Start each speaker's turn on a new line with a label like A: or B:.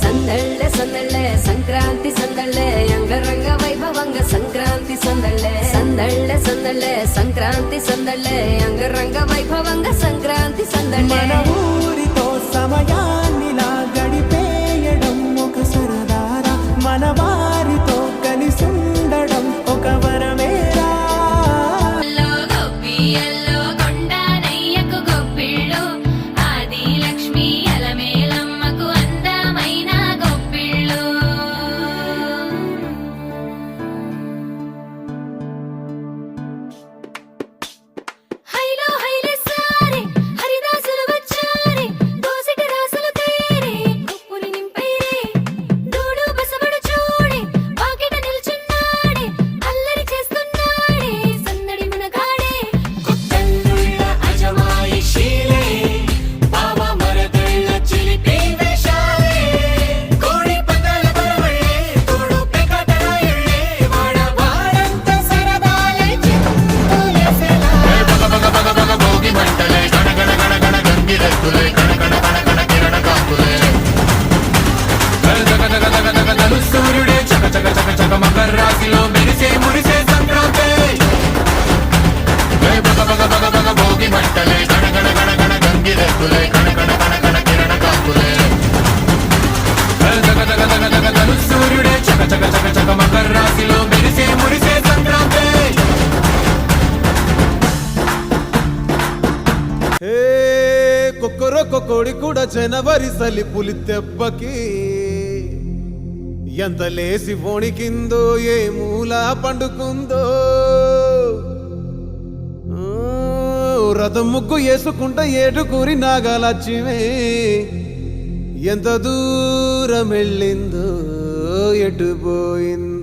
A: సందళ్ళే సందళ్ళే సంక్రాంతి సందళ్ళే అంగరంగ వైభవంగ సంక్రాంతి సందళ్ళే సందళ్ళే సందళ్ళే సంక్రాంతి సందళ్ళే అంగరంగ వైభవంగ సంక్రాంతి సందళ్ళే
B: మన ఊరితో సమయాన్నిలా గడిపేయడం ఒక సరదారా మన వారితో కలిసుండడం ఒక వరమేరా సూర్యుడే చక చక చక చక మకర రాశిలో మెరిసే మురిసే సంక్రాంతి బగ బగ బగ బగ భోగి మంటలే గణ గణ గణ గణ గంగిరెద్దులే కణ కణ కణ కణ కిరణ కాకులే జగ జగ జగ జగ జగ సూర్యుడే చక చక చక చక మకర రాశిలో మెరిసే మురిసే సంక్రాంతి
C: కొక్కరొక్క కోడి కూడా జనవరి సలి పులి దెబ్బకి ఎంత లేసి వణికిందో ఏ మూల పండుకుందో రథం ముగ్గు వేసుకుంట ఏటుకూరి నాగలక్ష్మి ఎంత దూరం వెళ్ళిందో ఎటు పోయిందో